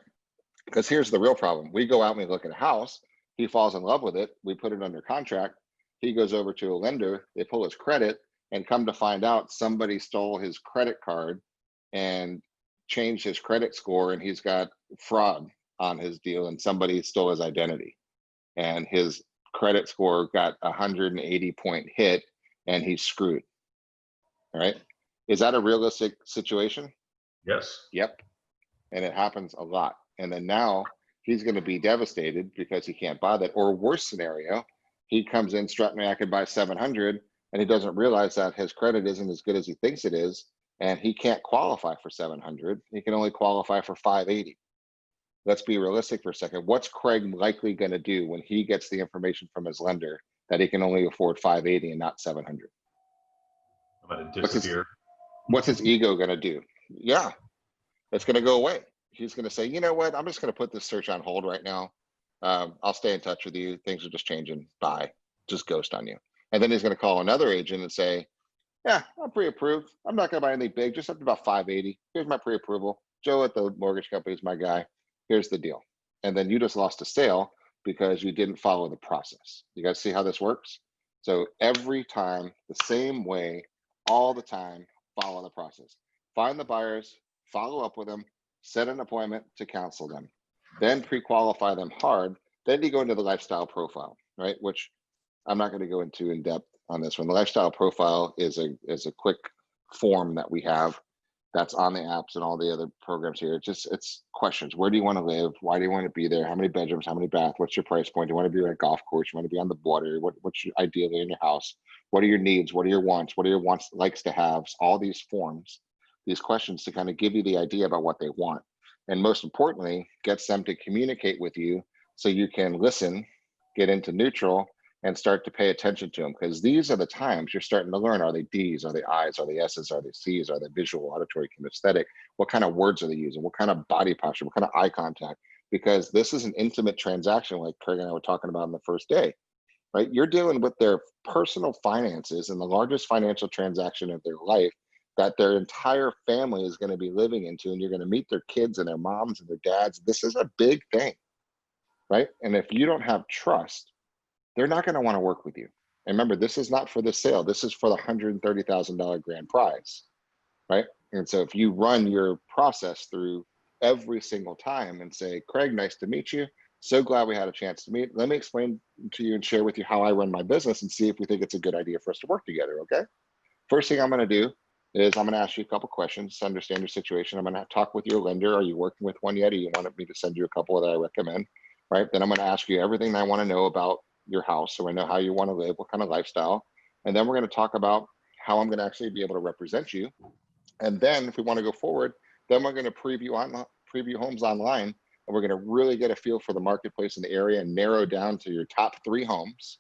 Because here's the real problem. We go out and we look at a house, He falls in love with it. We put it under contract. He goes over to a lender. They pull his credit, and come to find out somebody stole his credit card and changed his credit score, and he's got fraud on his deal, and somebody stole his identity, and his credit score got a 180-point hit, and he's screwed. All right. Is that a realistic situation? Yes. Yep. And it happens a lot. And then now he's going to be devastated because he can't buy that. Or worse scenario, he comes in strutting, I could buy 700, and he doesn't realize that his credit isn't as good as he thinks it is, and he can't qualify for 700. He can only qualify for 580. Let's be realistic for a second. What's Craig likely going to do when he gets the information from his lender that he can only afford 580 and not 700? I'm going to disappear. What's his ego going to do? Yeah, it's going to go away. He's going to say, you know what? I'm just going to put this search on hold right now. I'll stay in touch with you. Things are just changing. Bye. Just ghost on you. And then he's going to call another agent and say, yeah, I'm pre-approved. I'm not going to buy anything big, just up to about 580. Here's my pre-approval. Joe at the mortgage company is my guy. Here's the deal. And then you just lost a sale because you didn't follow the process. You guys see how this works? So every time, the same way, all the time, follow the process. Find the buyers, follow up with them, set an appointment to counsel them, then pre-qualify them hard. Then you go into the lifestyle profile, right? Which I'm not going to go into in depth on this one. The lifestyle profile is a quick form that we have that's on the apps and all the other programs here. It's questions. Where do you want to live? Why do you want to be there? How many bedrooms? How many baths? What's your price point? Do you want to be at a golf course? You want to be on the water? What's your, ideally in your house? What are your needs? What are your wants? What are your wants, likes to haves? All these forms, these questions to kind of give you the idea about what they want. And most importantly, gets them to communicate with you so you can listen, get into neutral, and start to pay attention to them, because these are the times you're starting to learn. Are they D's? Are they I's? Are they S's? Are they C's? Are they visual, auditory, kinesthetic? What kind of words are they using? What kind of body posture? What kind of eye contact? Because this is an intimate transaction, like Craig and I were talking about on the first day, right? You're dealing with their personal finances and the largest financial transaction of their life that their entire family is going to be living into, and you're going to meet their kids and their moms and their dads. This is a big thing, right? And if you don't have trust, they're not going to want to work with you. And remember, this is not for the sale. This is for the $130,000 grand prize, right? And so if you run your process through every single time and say, Craig, nice to meet you. So glad we had a chance to meet. Let me explain to you and share with you how I run my business and see if we think it's a good idea for us to work together, okay? First thing I'm going to do is I'm going to ask you a couple questions to understand your situation. I'm going to talk with your lender. Are you working with one yet? Or you want me to send you a couple that I recommend, right? Then I'm going to ask you everything that I want to know about your house, so I know how you want to live, what kind of lifestyle. And then we're going to talk about how I'm going to actually be able to represent you. And then if we want to go forward, then we're going to preview homes online, and we're going to really get a feel for the marketplace in the area and narrow down to your top 3 homes.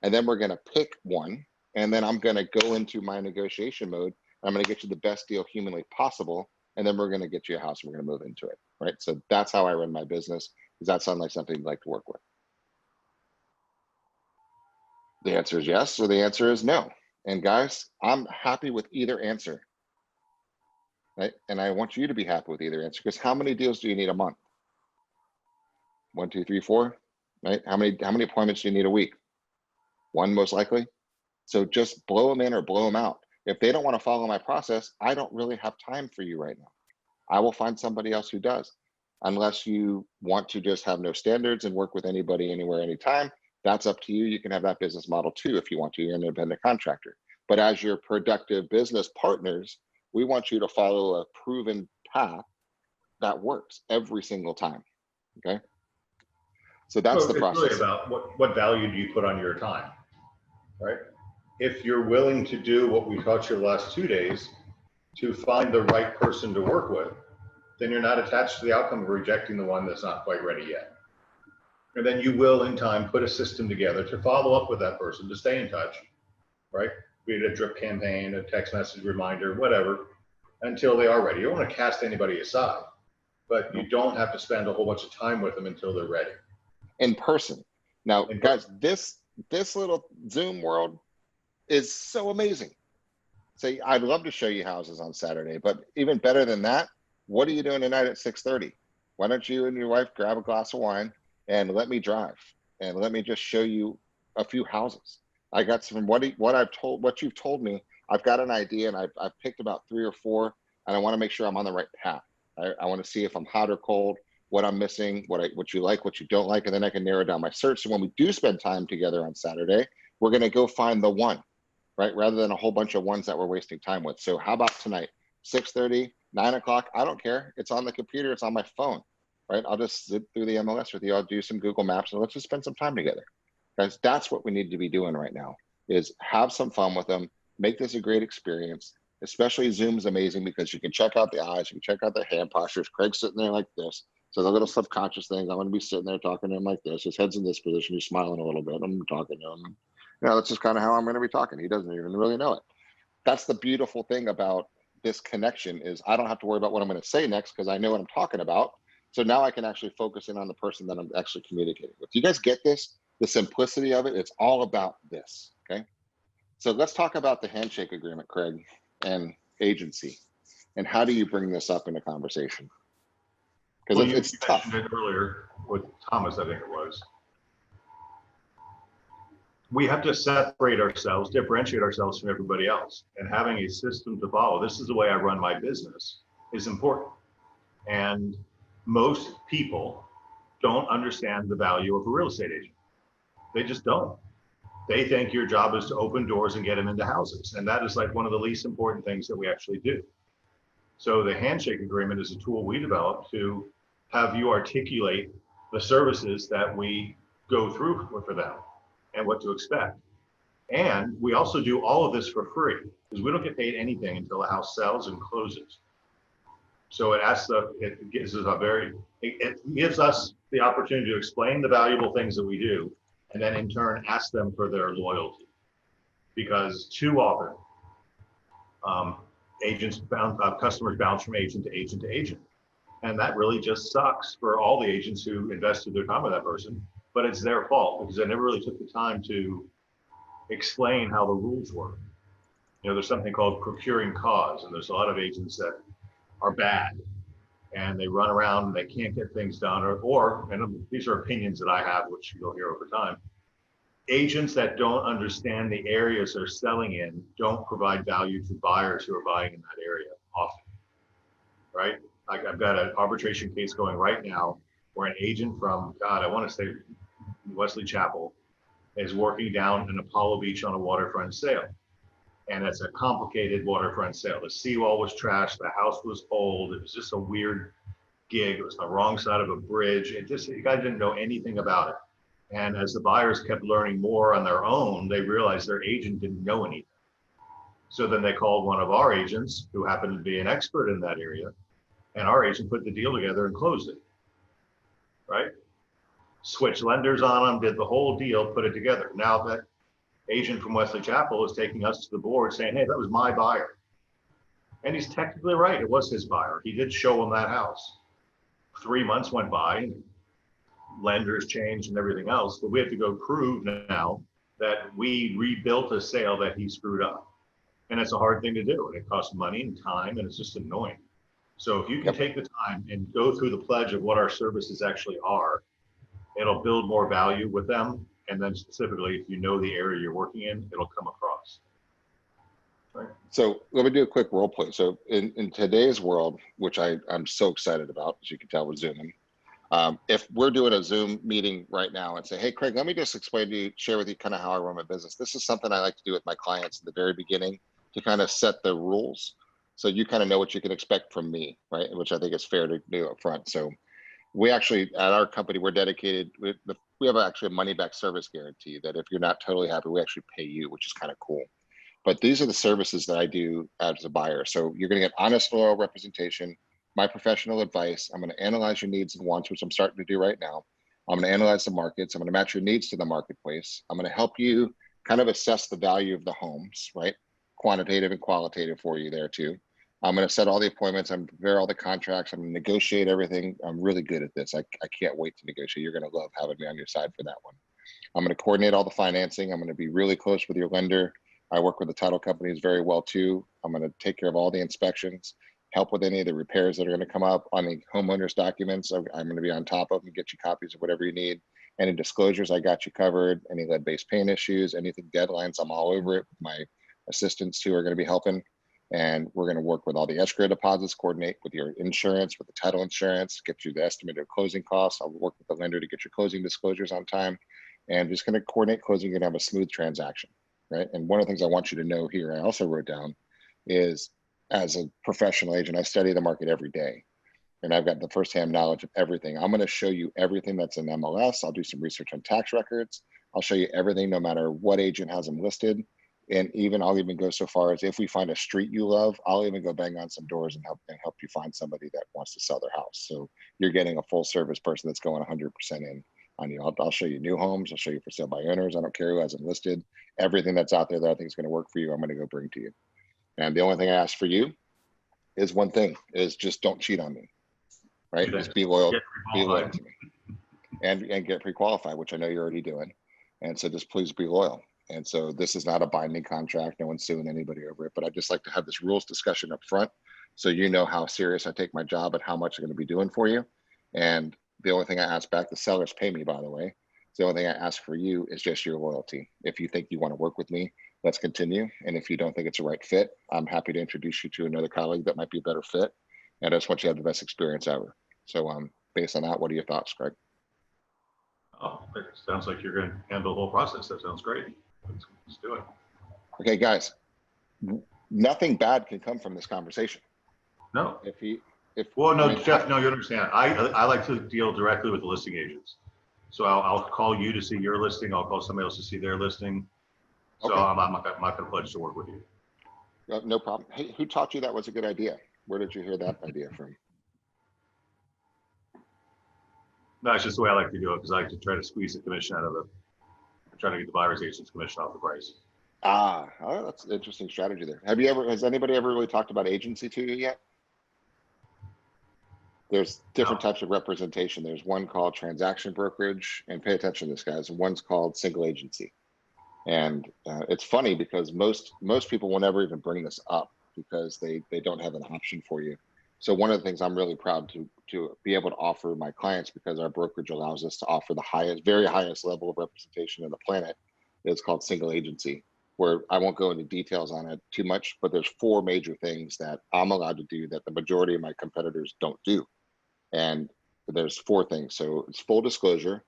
And then we're going to pick one, and then I'm going to go into my negotiation mode. I'm going to get you the best deal humanly possible, and then we're going to get you a house and we're going to move into it, right? So that's how I run my business. Does that sound like something you'd like to work with? The answer is yes, or the answer is no. And guys, I'm happy with either answer, right? And I want you to be happy with either answer, because how many deals do you need a month? 1, 2, 3, 4, right? How many appointments do you need a week? 1 most likely. So just blow them in or blow them out. If they don't want to follow my process, I don't really have time for you right now. I will find somebody else who does. Unless you want to just have no standards and work with anybody, anywhere, anytime, that's up to you. You can have that business model too if you want to. You're an independent contractor. But as your productive business partners, we want you to follow a proven path that works every single time. Okay. So that's the process. It's really about what value do you put on your time, right? If you're willing to do what we taught you the last 2 days to find the right person to work with, then you're not attached to the outcome of rejecting the one that's not quite ready yet. And then you will, in time, put a system together to follow up with that person, to stay in touch, right? Be it a drip campaign, a text message reminder, whatever, until they are ready. You don't want to cast anybody aside, but you don't have to spend a whole bunch of time with them until they're ready. In person. Now, guys, this little Zoom world is so amazing. So I'd love to show you houses on Saturday, but even better than that, what are you doing tonight at 6:30? Why don't you and your wife grab a glass of wine and let me drive? and let me just show you a few houses. I got some, what you've told me, I've got an idea, and I've picked about 3 or 4, and I want to make sure I'm on the right path. I want to see if I'm hot or cold, what I'm missing, what you like, what you don't like, and then I can narrow down my search. So when we do spend time together on Saturday, we're going to go find the one, right? Rather than a whole bunch of ones that we're wasting time with. So how about tonight, 6:30, 9 o'clock? I don't care. It's on the computer. It's on my phone, right? I'll just zip through the MLS with you. I'll do some Google Maps, and let's just spend some time together. Guys, that's what we need to be doing right now, is have some fun with them. Make this a great experience. Especially Zoom's amazing because you can check out the eyes, you can check out the hand postures. Craig's sitting there like this. So the little subconscious things, I'm going to be sitting there talking to him like this. His head's in this position. He's smiling a little bit. I'm talking to him. You know, that's just kind of how I'm going to be talking. He doesn't even really know it. That's the beautiful thing about this connection, is I don't have to worry about what I'm going to say next because I know what I'm talking about. So now I can actually focus in on the person that I'm actually communicating with. You guys get this? The simplicity of it, it's all about this, okay? So let's talk about the handshake agreement, Craig, and agency. And how do you bring this up in a conversation? Because well, it's you tough. mentioned it earlier with Thomas, I think it was. We have to separate ourselves, differentiate ourselves from everybody else, and having a system to follow. This is the way I run my business is important. And most people don't understand the value of a real estate agent. They just don't. They think your job is to open doors and get them into houses. And that is like one of the least important things that we actually do. So the handshake agreement is a tool we developed to have you articulate the services that we go through for them and what to expect. And we also do all of this for free because we don't get paid anything until the house sells and closes. So it gives us the opportunity to explain the valuable things that we do, and then in turn ask them for their loyalty. Because too often, customers bounce from agent to agent to agent. And that really just sucks for all the agents who invested their time with that person, but it's their fault because they never really took the time to explain how the rules work. You know, there's something called procuring cause, and there's a lot of agents that are bad and they run around and they can't get things done, and these are opinions that I have, which you'll hear over time. Agents that don't understand the areas they're selling in don't provide value to buyers who are buying in that area often, right? Like I've got an arbitration case going right now where an agent from, I want to say Wesley Chapel, is working down in Apollo Beach on a waterfront sale. And it's a complicated waterfront sale. The seawall was trashed, the house was old, it was just a weird gig. It was on the wrong side of a bridge. The guy didn't know anything about it. And as the buyers kept learning more on their own, they realized their agent didn't know anything. So then they called one of our agents who happened to be an expert in that area. And our agent put the deal together and closed it, right? Switched lenders on them, did the whole deal, put it together. Now that agent from Wesley Chapel is taking us to the board saying, hey, that was my buyer. And he's technically right, it was his buyer. He did show him that house. 3 months went by, and lenders changed and everything else, but we have to go prove now that we rebuilt a sale that he screwed up. And it's a hard thing to do, and it costs money and time, and it's just annoying. So if you can take the time and go through the pledge of what our services actually are, it'll build more value with them. And then specifically, if you know the area you're working in, it'll come across. Right. So let me do a quick role play. So in today's world, which I'm so excited about, as you can tell, we're Zooming. If we're doing a Zoom meeting right now and say, hey, Craig, let me just explain to you, share with you kind of how I run my business. This is something I like to do with my clients at the very beginning to kind of set the rules. So you kind of know what you can expect from me, right? Which I think is fair to do up front. So we actually, at our company, we're dedicated, we have actually a money back service guarantee that if you're not totally happy, we actually pay you, which is kind of cool. But these are the services that I do as a buyer. So you're going to get honest, loyal representation, my professional advice. I'm going to analyze your needs and wants, which I'm starting to do right now. I'm going to analyze the markets. I'm going to match your needs to the marketplace. I'm going to help you kind of assess the value of the homes, right? Quantitative and qualitative for you there too. I'm going to set all the appointments. I'm going to prepare all the contracts. I'm going to negotiate everything. I'm really good at this. I can't wait to negotiate. You're going to love having me on your side for that one. I'm going to coordinate all the financing. I'm going to be really close with your lender. I work with the title companies very well too. I'm going to take care of all the inspections, help with any of the repairs that are going to come up on the homeowner's documents. I'm going to be on top of them, get you copies of whatever you need. Any disclosures, I got you covered. Any lead-based paint issues, anything deadlines, I'm all over it. My assistants who are going to be helping. And we're going to work with all the escrow deposits, coordinate with your insurance, with the title insurance, get you the estimated closing costs. I'll work with the lender to get your closing disclosures on time, and just going to coordinate closing and have a smooth transaction, right? And one of the things I want you to know here, I also wrote down, is as a professional agent, I study the market every day, and I've got the firsthand knowledge of everything. I'm going to show you everything that's in MLS. I'll do some research on tax records. I'll show you everything, no matter what agent has them listed. And even I'll even go so far as if we find a street you love, I'll even go bang on some doors and help you find somebody that wants to sell their house. So you're getting a full service person that's going 100% in on you. I'll show you new homes. I'll show you for sale by owners. I don't care who has them listed. Everything that's out there that I think is going to work for you, I'm going to go bring to you. And the only thing I ask for you is one thing: is just don't cheat on me, right? Just be loyal to me, and get pre-qualified, which I know you're already doing. And so just please be loyal. And so this is not a binding contract. No one's suing anybody over it, but I just like to have this rules discussion up front, so you know how serious I take my job and how much I'm going to be doing for you. And the only thing I ask back, the sellers pay me, by the way. So the only thing I ask for you is just your loyalty. If you think you want to work with me, let's continue. And if you don't think it's a right fit, I'm happy to introduce you to another colleague that might be a better fit. And I just want you to have the best experience ever. So based on that, what are your thoughts, Greg? Oh, it sounds like you're going to handle the whole process. That sounds great. Let's do it. Okay, guys, nothing bad can come from this conversation. No. Well, no, Jeff, no, you understand. I like to deal directly with the listing agents. So I'll call you to see your listing. I'll call somebody else to see their listing. So okay. I'm not going to pledge to work with you. No problem. Hey, who taught you that was a good idea? Where did you hear that idea from? No, it's just the way I like to do it, because I like to try to squeeze the commission out of it. Trying to get the buyer's agent's commission off the price. Oh, that's an interesting strategy there. Has anybody ever really talked about agency to you yet? There's different types of representation. There's one called transaction brokerage, and pay attention to this, guys. One's called single agency. And it's funny because most people will never even bring this up because they don't have an option for you. So one of the things I'm really proud to be able to offer my clients, because our brokerage allows us to offer the very highest level of representation on the planet, is called single agency, where I won't go into details on it too much, but there's 4 major things that I'm allowed to do that the majority of my competitors don't do. And there's 4 things. So it's full disclosure,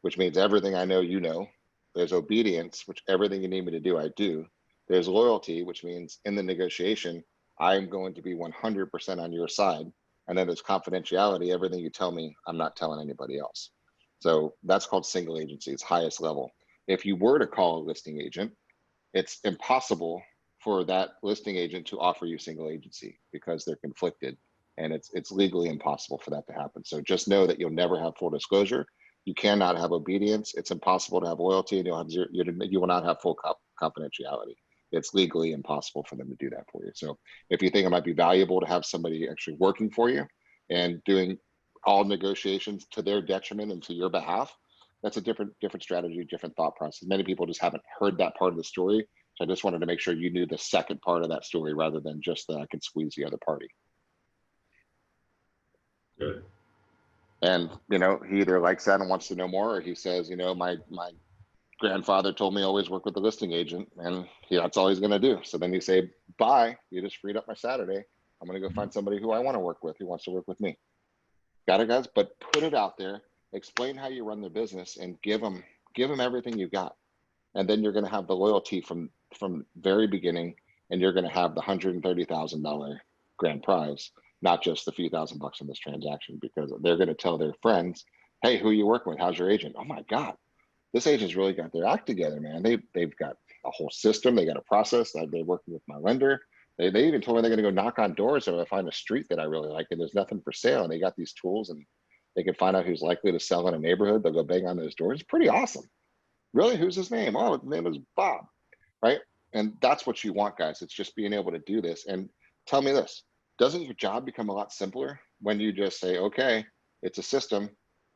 which means everything I know, you know. There's obedience, which everything you need me to do, I do. There's loyalty, which means in the negotiation, I'm going to be 100% on your side. And then there's confidentiality. Everything you tell me, I'm not telling anybody else. So that's called single agency. It's highest level. If you were to call a listing agent, it's impossible for that listing agent to offer you single agency because they're conflicted, and it's legally impossible for that to happen. So just know that you'll never have full disclosure. You cannot have obedience. It's impossible to have loyalty, and you will not have full confidentiality. It's legally impossible for them to do that for you. So if you think it might be valuable to have somebody actually working for you and doing all negotiations to their detriment and to your behalf, that's a different strategy, different thought process. Many people just haven't heard that part of the story. So I just wanted to make sure you knew the second part of that story rather than just that I could squeeze the other party. Good. And, he either likes that and wants to know more, or he says, my grandfather told me always work with the listing agent, and that's all he's going to do. So then you say, bye, you just freed up my Saturday. I'm going to go find somebody who I want to work with, who wants to work with me. Got it, guys? But put it out there, explain how you run the business, and give them everything you got. And then you're going to have the loyalty from very beginning, and you're going to have the $130,000 grand prize, not just the few $1,000 in this transaction, because they're going to tell their friends, hey, who are you working with? How's your agent? Oh my God, this agent's really got their act together, man. They've got a whole system. They got a process. They're working with my lender. They even told me they're going to go knock on doors if I find a street that I really like and there's nothing for sale, and they got these tools and they can find out who's likely to sell in a neighborhood. They'll go bang on those doors. It's pretty awesome. Really? Who's his name? Oh, his name is Bob, right? And that's what you want, guys. It's just being able to do this. And tell me this, doesn't your job become a lot simpler when you just say, okay, it's a system.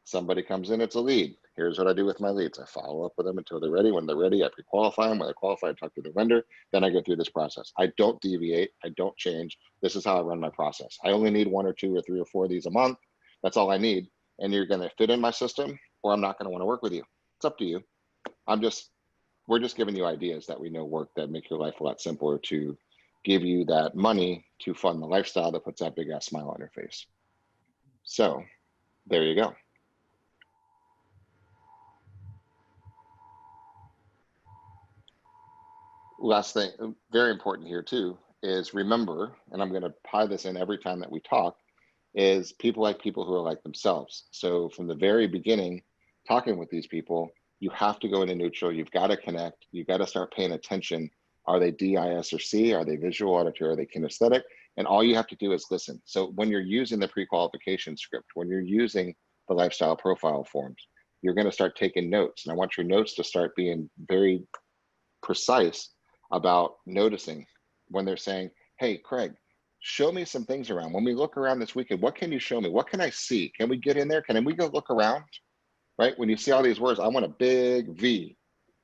Somebody comes in, it's a lead. Here's what I do with my leads. I follow up with them until they're ready. When they're ready, I pre-qualify them. When they're qualified, I talk to the vendor. Then I go through this process. I don't deviate. I don't change. This is how I run my process. I only need 1 or 2 or 3 or 4 of these a month. That's all I need. And you're going to fit in my system, or I'm not going to want to work with you. It's up to you. We're just giving you ideas that we know work that make your life a lot simpler to give you that money to fund the lifestyle that puts that big ass smile on your face. So there you go. Last thing, very important here too, is remember, and I'm going to tie this in every time that we talk, is people like people who are like themselves. So from the very beginning, talking with these people, you have to go into neutral. You've got to connect. You've got to start paying attention. Are they D, I, S, or C? Are they visual, auditory? Are they kinesthetic? And all you have to do is listen. So when you're using the pre-qualification script, when you're using the lifestyle profile forms, you're going to start taking notes. And I want your notes to start being very precise about noticing when they're saying, hey, Craig, show me some things around. When we look around this weekend, what can you show me? What can I see? Can we get in there? Can we go look around? Right? When you see all these words, I want a big V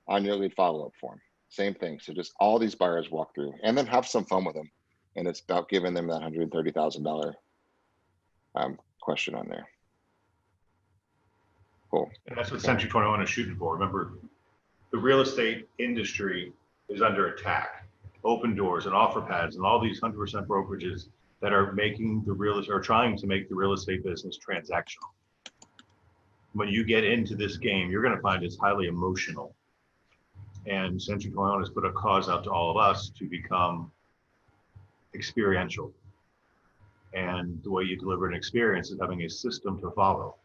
on your lead follow-up form. Same thing. So just all these buyers walk through and then have some fun with them. And it's about giving them that $130,000 question on there. Cool. And that's what Century 21 is shooting for. Remember, the real estate industry is under attack. Open doors and offer pads and all these 100% brokerages that are making the real estate, or trying to make the real estate business transactional. When you get into this game, you're going to find it's highly emotional. And Century 21 has put a cause out to all of us to become experiential. And the way you deliver an experience is having a system to follow.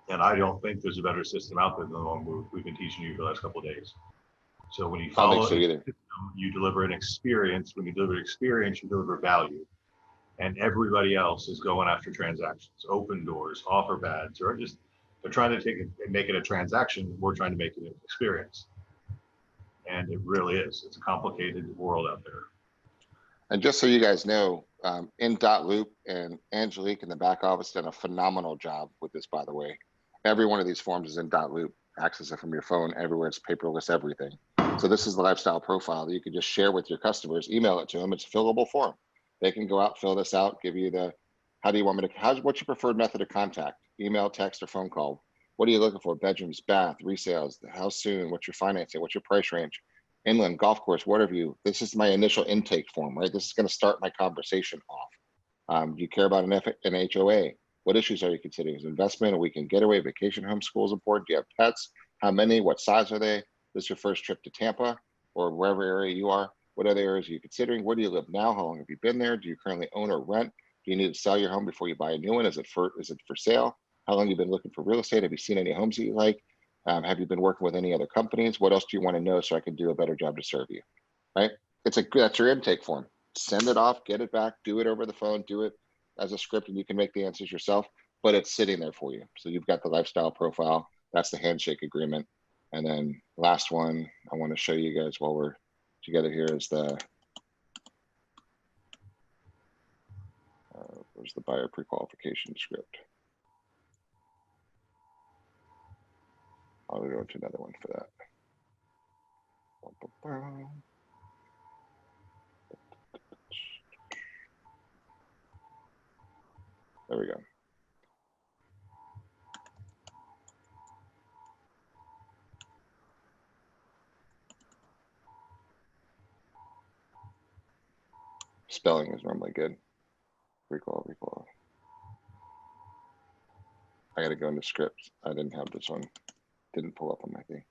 And I don't think there's a better system out there than the one we've been teaching you for the last couple of days. So when you follow a system, you deliver an experience. When you deliver an experience, you deliver value. And everybody else is going after transactions, open doors, offer pads, or just they're trying to take it and make it a transaction. We're trying to make it an experience. And it really is. It's a complicated world out there. And just so you guys know, in Loop and Angelique in the back office done a phenomenal job with this, by the way. Every one of these forms is in Loop. Access it from your phone everywhere. It's paperless, everything. So this is the lifestyle profile that you can just share with your customers, email it to them. It's a fillable form. They can go out, fill this out, give you the, how do you want me to, what's your preferred method of contact? Email, text, or phone call? What are you looking for? Bedrooms, bath, resales, how soon, what's your financing, what's your price range? Inland, golf course, whatever you, this is my initial intake form, right? This is going to start my conversation off. Do you care about an HOA? What issues are you considering? Is investment, a weekend getaway, vacation home, school is important? Do you have pets? How many? What size are they? This is your first trip to Tampa or wherever area you are. What other areas are you considering? Where do you live now? How long have you been there? Do you currently own or rent? Do you need to sell your home before you buy a new one? Is it for sale? How long have you been looking for real estate? Have you seen any homes that you like? Have you been working with any other companies? What else do you want to know so I can do a better job to serve you? Right? That's your intake form. Send it off, get it back, do it over the phone, do it as a script, and you can make the answers yourself, but it's sitting there for you. So you've got the lifestyle profile. That's the handshake agreement. And then last one I want to show you guys while we're together here is the, where's the buyer pre-qualification script? I'll go to another one for that. There we go. Spelling is normally good. Recall. I got to go into scripts. I didn't have this one. Didn't pull up on my thing.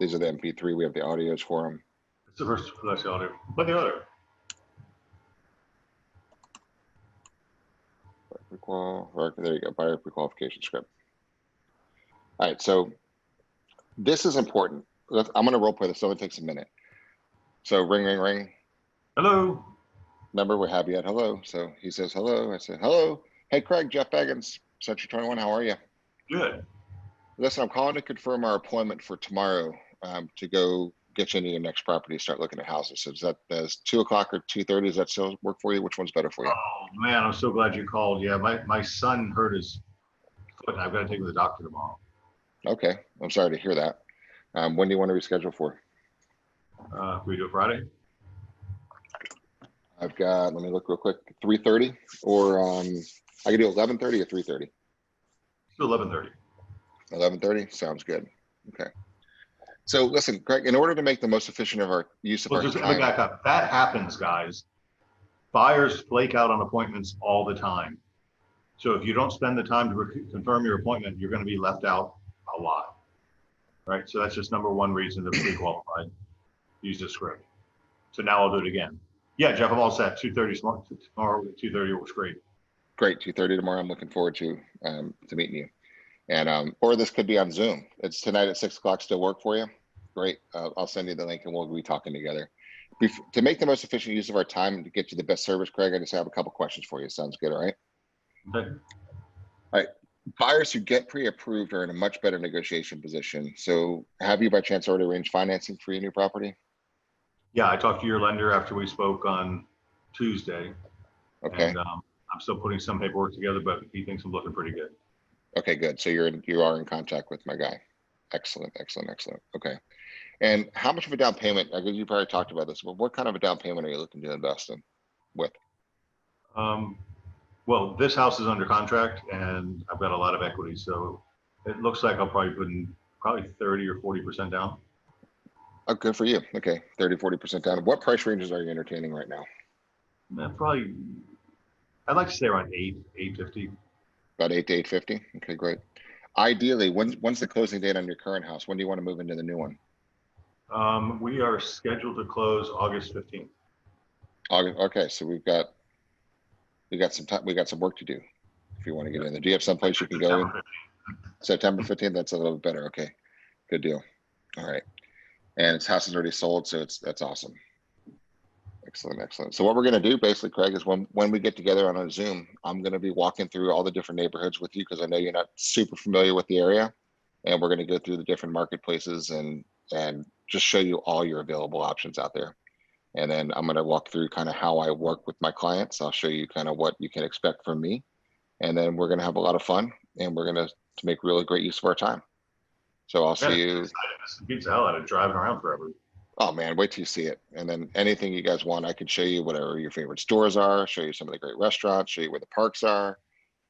These are the MP3. We have the audios for them. It's the first, that's the audio. But the other. There you go, buyer pre-qualification script. All right, so this is important. I'm going to role play this, so it takes a minute. So ring, ring, ring. Hello. Remember, we have you at hello. So he says hello. I said hello. Hey, Craig, Jeff Beggins, Century 21. How are you? Good. Listen, I'm calling to confirm our appointment for tomorrow to go get you into your next property, start looking at houses. So does 2 o'clock or 2:30? Does that still work for you? Which one's better for you? Oh man, I'm so glad you called. Yeah, my son hurt his foot. I've got to take him to the doctor tomorrow. Okay, I'm sorry to hear that. When do you want to reschedule for? Can we do it Friday? I've got, let me look real quick, 3:30, or I can do 11:30 or 3:30. to 11:30. 11:30 sounds good. Okay. So listen, Greg, in order to make the most efficient of our use of Well, our just let me time, back up. That happens, guys. Buyers flake out on appointments all the time. So if you don't spend the time to confirm your appointment, you're going to be left out a lot. Right. So that's just number one reason to pre-qualify. Use the script. So now I'll do it again. Yeah, Jeff, I'm all set. 2:30 tomorrow. 2:30 works great. great, 2:30 tomorrow. I'm looking forward to meeting you. And or this could be on Zoom. It's tonight at 6 o'clock. Still work for you? Great. I'll send you the link and we'll be talking together. To make the most efficient use of our time and to get you the best service, Craig, I just have a couple questions for you. Sounds good, all right? Okay. All right. Buyers who get pre-approved are in a much better negotiation position. So have you by chance already arranged financing for your new property? Yeah, I talked to your lender after we spoke on Tuesday. Okay. And I'm still putting some paperwork together, but he thinks I'm looking pretty good. Okay, good. So you are in contact with my guy. Excellent, excellent, excellent. Okay. And how much of a down payment, I guess you've already talked about this, but what kind of a down payment are you looking to invest in with? Well, this house is under contract and I've got a lot of equity. So it looks like I'll probably put in probably 30 or 40% down. Oh, good for you. Okay, 30, 40% down. What price ranges are you entertaining right now? Probably, I'd like to stay around 850. About 8 to 850. Okay, great. Ideally, when's the closing date on your current house? When do you want to move into the new one? We are scheduled to close August 15th. August. Okay, so we got some time. We got some work to do. If you want to get in there, do you have someplace you can go in? September 15th. That's a little bit better. Okay, good deal. All right, and its house is already sold, so that's awesome. Excellent, excellent. So what we're going to do basically, Craig, is when we get together on a Zoom, I'm going to be walking through all the different neighborhoods with you because I know you're not super familiar with the area, and we're going to go through the different marketplaces and just show you all your available options out there. And then I'm going to walk through kind of how I work with my clients. I'll show you kind of what you can expect from me, and then we're going to have a lot of fun, and we're going to make really great use of our time. So I'll see you. This beats the hell out of driving around forever. Oh man, wait till you see it. And then anything you guys want, I can show you whatever your favorite stores are, show you some of the great restaurants, show you where the parks are.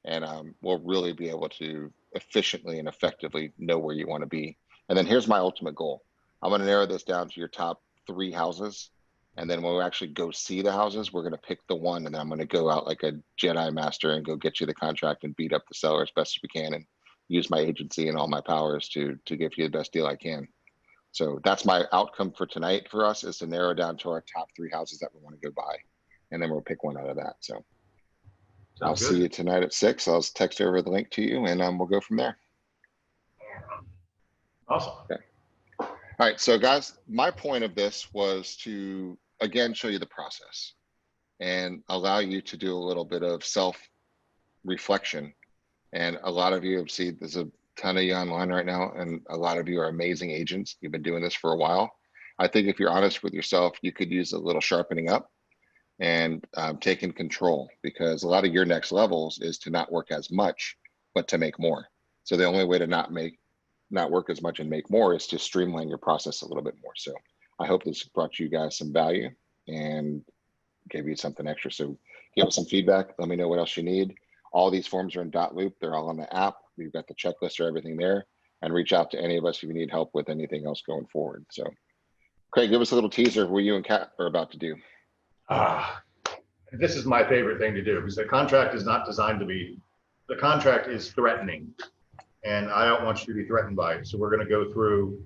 And we'll really be able to efficiently and effectively know where you want to be. And then here's my ultimate goal. I'm going to narrow this down to your top 3 houses. And then when we actually go see the houses, we're going to pick the one. And then I'm going to go out like a Jedi master and go get you the contract and beat up the seller as best as we can and use my agency and all my powers to give you the best deal I can. So that's my outcome for tonight for us, is to narrow down to our top 3 houses that we want to go buy. And then we'll pick one out of that. So I'll see you tonight at 6. I'll text over the link to you and we'll go from there. Awesome. Okay. All right. So guys, my point of this was to, again, show you the process and allow you to do a little bit of self-reflection. And a lot of you have seen, there's a ton of you online right now, and a lot of you are amazing agents. You've been doing this for a while. I think if you're honest with yourself, you could use a little sharpening up and taking control, because a lot of your next levels is to not work as much, but to make more. So the only way to not work as much and make more is to streamline your process a little bit more. So I hope this brought you guys some value and gave you something extra. So give us some feedback. Let me know what else you need. All these forms are in .loop. They're all on the app. We've got the checklist or everything there, and reach out to any of us if you need help with anything else going forward. So Craig, give us a little teaser of what you and Kat are about to do. This is my favorite thing to do, because the contract is not designed to be, the contract is threatening, and I don't want you to be threatened by it. So we're going to go through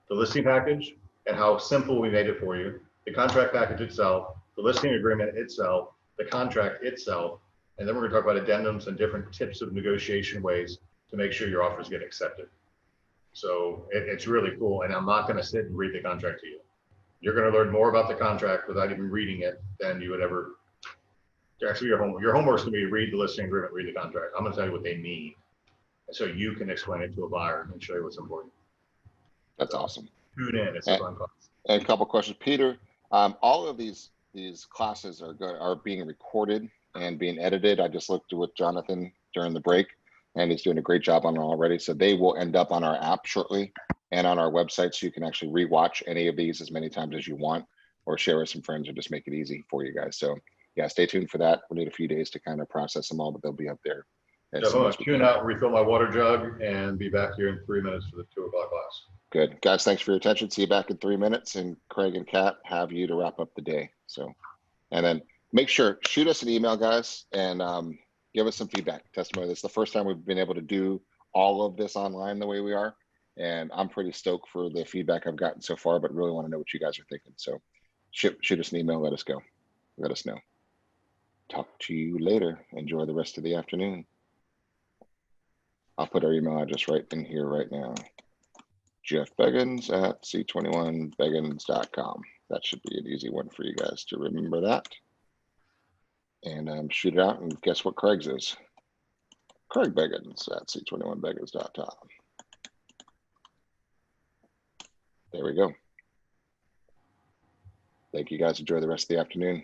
the listing package and how simple we made it for you, the contract package itself, the listing agreement itself, the contract itself, and then we're going to talk about addendums and different tips of negotiation ways to make sure your offers get accepted. So it's really cool. And I'm not going to sit and read the contract to you. You're going to learn more about the contract without even reading it than you would ever. Actually, your homework's going to be to read the listing agreement, read the contract. I'm going to tell you what they mean, and so you can explain it to a buyer and show you what's important. That's awesome. Tune in. It's a fun class. And a couple questions, Peter. All of these classes are being recorded and being edited. I just looked with Jonathan during the break, and he's doing a great job on it already. So they will end up on our app shortly and on our website, so you can actually rewatch any of these as many times as you want, or share with some friends, or just make it easy for you guys. So yeah, stay tuned for that. We need a few days to kind of process them all, but they'll be up there as Jeff, I'm soon gonna as we tune can. out, refill my water jug, and be back here in 3 minutes for the 2 o'clock class. Good. Guys, thanks for your attention. See you back in 3 minutes. And Craig and Kat have you to wrap up the day. So, and then make sure, shoot us an email, guys, and give us some feedback, testimony. This is the first time we've been able to do all of this online the way we are. And I'm pretty stoked for the feedback I've gotten so far, but really want to know what you guys are thinking. So shoot us an email. Let us go. Let us know. Talk to you later. Enjoy the rest of the afternoon. I'll put our email address right in here right now. Jeff Beggins at C21Beggins.com. That should be an easy one for you guys to remember that. And shoot it out, and guess what Craig's is? Craig Beggins at C21Beggins.com. There we go. Thank you guys. Enjoy the rest of the afternoon.